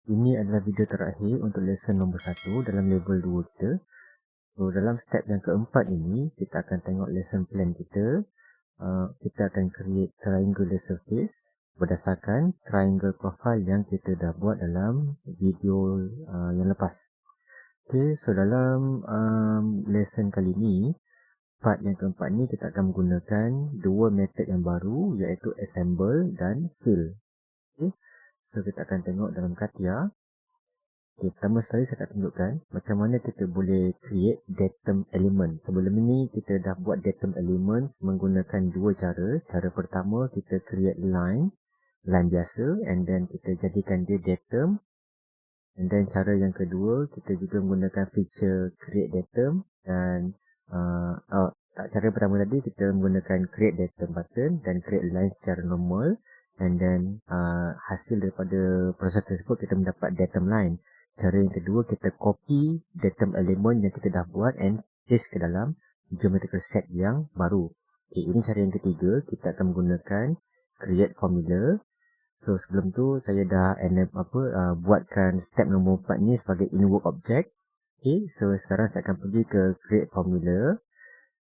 Ini adalah video terakhir untuk lesson nombor 1 dalam level 2 kita. So, dalam step yang keempat ini, kita akan tengok lesson plan kita. Kita akan create triangular surface berdasarkan triangle profile yang kita dah buat dalam video yang lepas. Okay, so dalam lesson kali ini, part yang keempat ni kita akan menggunakan dua method yang baru, iaitu assemble dan fill. Okay, so kita akan tengok dalam CATIA. Okay, pertama sekali saya akan tunjukkan macam mana kita boleh create datum element. Sebelum ini kita dah buat datum element menggunakan dua cara. Cara pertama kita create line biasa, and then kita jadikan dia datum. And then cara yang kedua kita juga menggunakan feature create datum, dan cara pertama tadi kita menggunakan create datum button dan create line secara normal, and then hasil daripada proses tersebut kita mendapat datum line. Cara yang kedua, kita copy datum element yang kita dah buat and paste ke dalam geometrical set yang baru. Okay, ini cara yang ketiga, kita akan menggunakan create formula. So, sebelum tu saya dah buatkan step nombor 4 ni sebagai in-work object. Okay, so sekarang saya akan pergi ke create formula.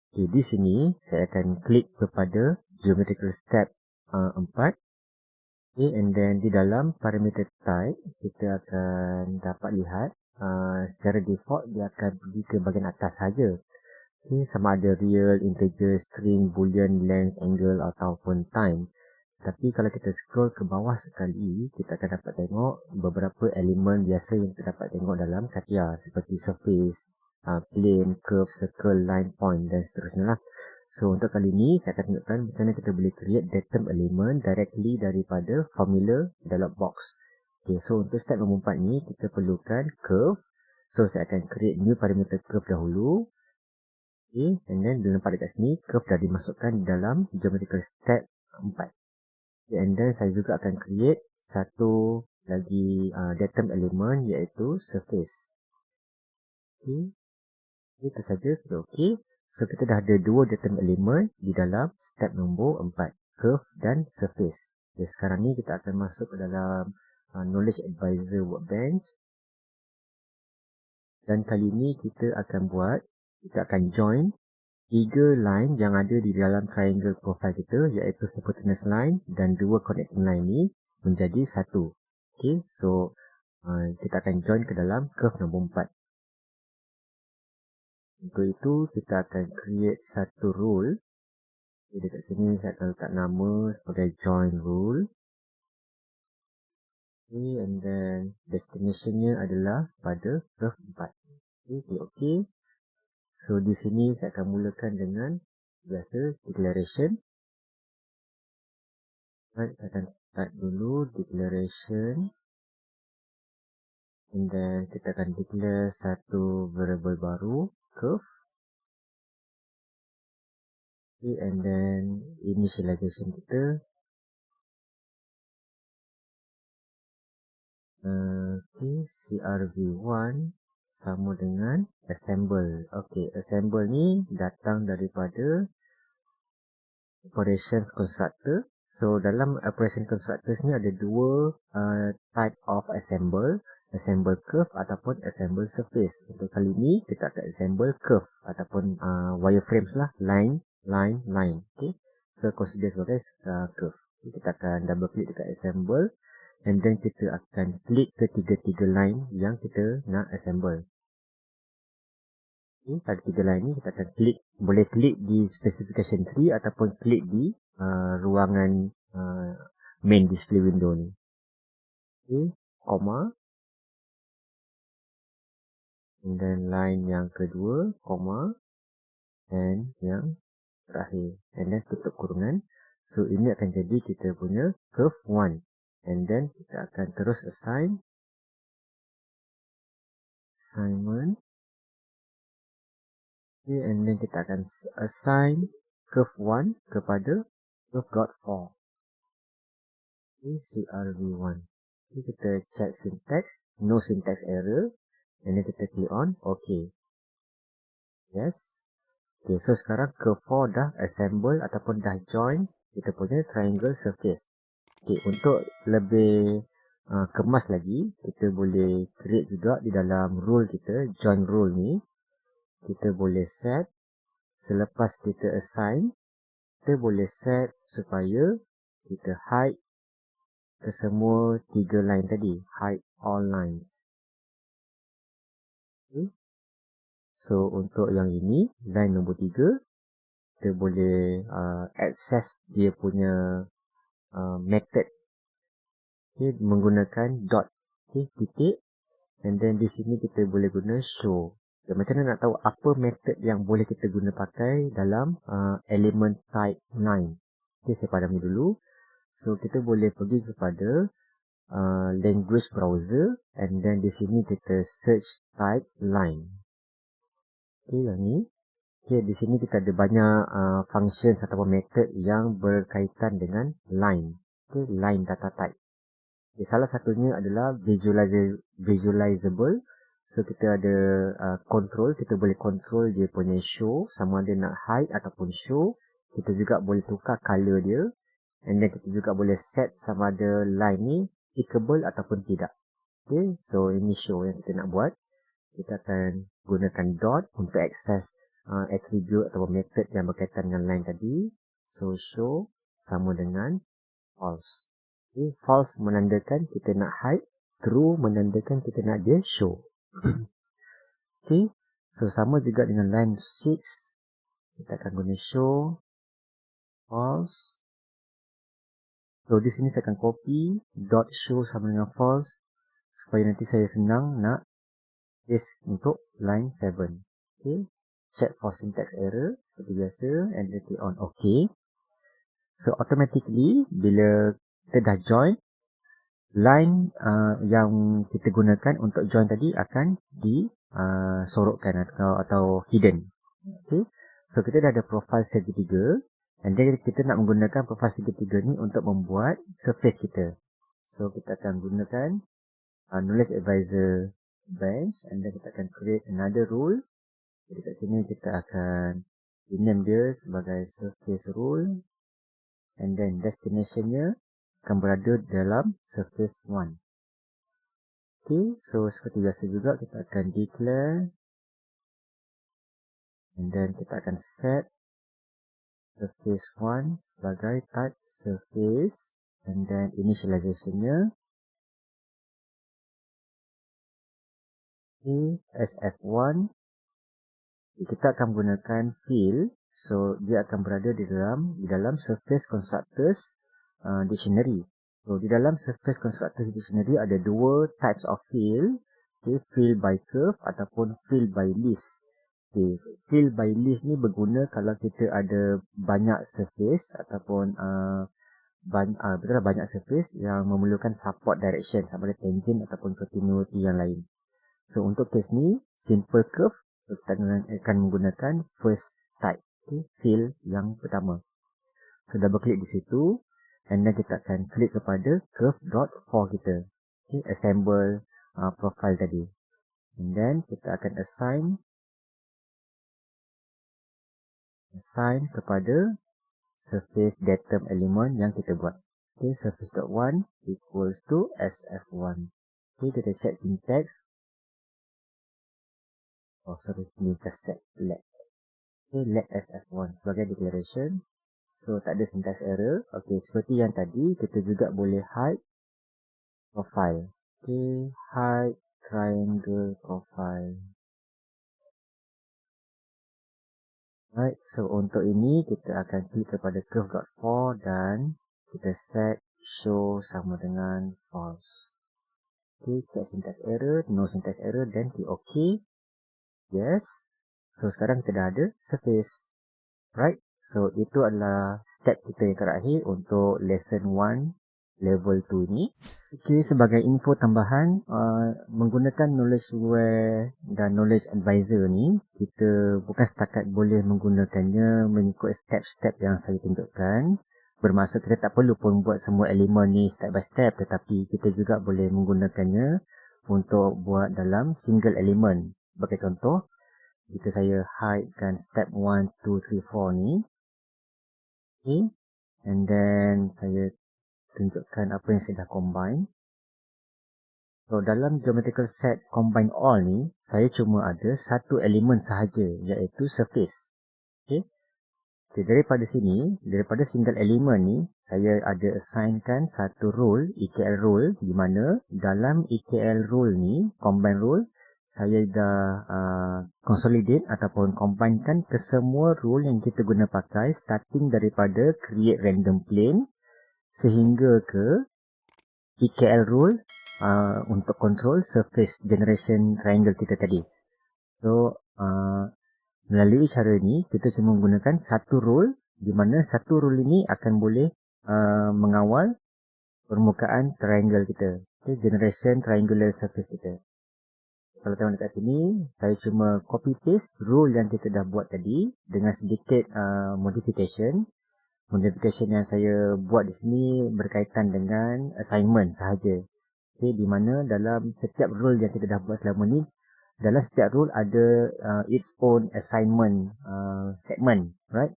Okay, di sini saya akan klik kepada geometrical step 4. Okay, and then di dalam parameter type, kita akan dapat lihat secara default dia akan pergi ke bahagian atas saja. Okay, sama ada real, integer, string, boolean, length, angle ataupun time. Tapi kalau kita scroll ke bawah sekali, kita akan dapat tengok beberapa elemen biasa yang kita dapat tengok dalam CATIA, seperti surface, plane, curve, circle, line, point dan seterusnya lah. So, untuk kali ini, saya akan tunjukkan macam mana kita boleh create datum element directly daripada formula dialog box. Okay, so untuk step nombor 4 ni, kita perlukan curve. So, saya akan create new parameter curve dahulu. Okay, and then bila nampak dekat sini, curve dah dimasukkan dalam geometrical step 4. Okay, and then saya juga akan create satu lagi datum element, iaitu surface. Okay, itu saja, sudah okay. So, kita dah ada dua datum element di dalam step nombor 4, curve dan surface. Okay, sekarang ni kita akan masuk ke dalam Knowledge Advisor workbench. Dan kali ni kita akan join tiga line yang ada di dalam triangle profile kita, iaitu hypotenuse line dan dua connecting line ni menjadi satu. Okay, so kita akan join ke dalam curve nombor 4. Untuk itu, kita akan create satu rule. Okay, dekat sini saya akan letak nama sebagai join rule. Okay, and then destination-nya adalah pada curve 4. Okay, klik OK. So, di sini saya akan mulakan dengan biasa declaration. Right, saya akan start dulu declaration. And then kita akan declare satu variable baru, curve. Okay, and then initialization kita. Okay, CRV1 sama dengan assemble. Okay, assemble ni datang daripada operations constructor. So, dalam operation constructors ni ada dua type of assemble. Assemble curve ataupun assemble surface. Untuk kali ni, kita akan assemble curve ataupun wireframes lah. Line. Okay. So, consider sebagai curve. Okay, kita akan double click dekat assemble. And then kita akan klik ke tiga-tiga line yang kita nak assemble. Okay, pada tiga line ni kita akan klik. Boleh klik di specification tree ataupun klik di ruangan main display window ni. Okay, comma. And then line yang kedua, comma. And yang terakhir. And then tutup kurungan. So, ini akan jadi kita punya curve 1. And then kita akan terus assignment. Okay, and then kita akan assign curve 1 kepada curve.4. Okay, CRV1. Okay, kita check syntax. No syntax error. And then kita click on OK. Yes. Okay, so sekarang curve 4 dah assemble ataupun dah join kita punya triangle surface. Okay, untuk lebih kemas lagi, kita boleh create juga di dalam rule kita, join rule ni. Kita boleh set, selepas kita assign, kita boleh set supaya kita hide kesemua 3 line tadi, hide all lines. Okay. So untuk yang ini, line nombor 3, kita boleh access dia punya method, okay, menggunakan dot, okay, titik, and then di sini kita boleh guna show. Okay, macam mana nak tahu apa method yang boleh kita guna pakai dalam element type 9. Okay, saya padam dulu. So kita boleh pergi kepada language browser, and then di sini kita search type line. Okay, yang ni. Okay, di sini kita ada banyak functions ataupun method yang berkaitan dengan line. Okay, line data type. Okay, salah satunya adalah visualizable. So kita ada control, kita boleh control dia punya show, sama ada nak hide ataupun show. Kita juga boleh tukar color dia, and then kita juga boleh set sama ada line ni clickable ataupun tidak. Okay, so ini show yang kita nak buat. Kita akan gunakan dot untuk access attribute atau method yang berkaitan dengan line tadi. So show sama dengan false. Okay, false menandakan kita nak hide, true menandakan kita nak dia show. Okay, so sama juga dengan line 6, kita akan guna show false. So di sini saya akan copy dot show sama dengan false supaya nanti saya senang nak paste untuk line 7. Okay, check for syntax error seperti biasa and then click on OK. So automatically bila kita dah join, line yang kita gunakan untuk join tadi akan disorokkan atau hidden. Okay, so kita dah ada profile segitiga, and then kita nak menggunakan profile segitiga ni untuk membuat surface kita. So kita akan gunakan Knowledge Advisor bench, and then kita akan create another rule. Jadi kat sini kita akan rename dia sebagai surface rule, and then destinationnya akan berada dalam surface 1. Okay, so seperti biasa juga kita akan declare, and then kita akan set surface 1 sebagai type surface, and then initializationnya SF1. Kita akan menggunakan fill, so dia akan berada di dalam surface constructors dictionary. So di dalam surface constructors dictionary ada dua types of fill, okay, fill by curve ataupun fill by list. Okay, fill by list ni berguna kalau kita ada banyak surface ataupun banyak surface yang memerlukan support direction sama ada tangent ataupun continuity yang lain. So untuk case ni simple curve, kita akan menggunakan first type, okay, fill yang pertama. So double klik di situ, and then kita akan klik kepada curve.for kita, okay, assemble profile tadi, and then kita akan assign kepada surface datum element yang kita buat. Okay, surface.1 equals to sf1. Okay, kita check syntax. Oh sorry, ni kita set let. Okay, let sf1 sebagai declaration. So tak ada syntax error. Okay, seperti yang tadi, kita juga boleh hide profile. Okay, hide triangle profile. Right, so untuk ini kita akan klik kepada curve.for dan kita set show sama dengan false. Okay, check syntax error, no syntax error, then klik OK. Yes. So sekarang kita dah ada surface. Right, so itu adalah step kita yang terakhir untuk lesson 1 level 2 ni. Okay, sebagai info tambahan, menggunakan KNOWLEDGEWARE dan Knowledge Advisor ni, kita bukan setakat boleh menggunakannya mengikut step-step yang saya tunjukkan. Bermaksud kita tak perlu pun buat semua elemen ni step by step, tetapi kita juga boleh menggunakannya untuk buat dalam single element. Sebagai contoh, jika saya hidekan step 1, 2, 3, 4 ni, okay, and then saya tunjukkan apa yang saya dah combine. So, dalam geometrical set combine all ni, saya cuma ada satu elemen sahaja, iaitu surface. Okay. Okay, daripada sini, daripada single element ni, saya ada assignkan satu role, EKL role, di mana dalam EKL role ni, combine role, saya dah consolidate ataupun combinekan ke semua role yang kita guna pakai, starting daripada create random plane, sehingga ke EKL rule untuk control surface generation triangle kita tadi. So, melalui cara ni, kita cuma menggunakan satu rule, di mana satu rule ini akan boleh mengawal permukaan triangle kita. Okay, generation triangular surface kita. Kalau tengok dekat sini, saya cuma copy paste rule yang kita dah buat tadi dengan sedikit modification. Modification yang saya buat di sini berkaitan dengan assignment sahaja. Okay, di mana dalam setiap rule yang kita dah buat selama ni, dalam setiap rule ada its own assignment segment, right?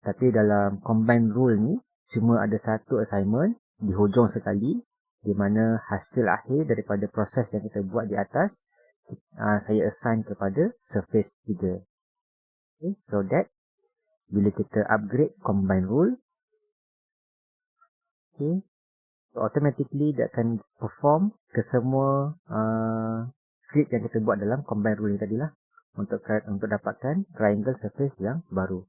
Tapi dalam combine rule ni, cuma ada satu assignment di hujung sekali, di mana hasil akhir daripada proses yang kita buat di atas, saya assign kepada surface 3. Okay, so that bila kita upgrade combine rule, okay, so automatically dia akan perform ke semua script yang kita buat dalam combine rule ni tadilah untuk dapatkan triangle surface yang baru.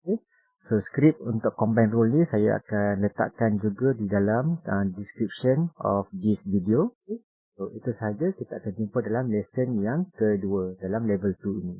Okay. So script untuk combine rule ni saya akan letakkan juga di dalam description of this video. Okay. So itu sahaja kita akan jumpa dalam lesson yang kedua dalam level 2 ini.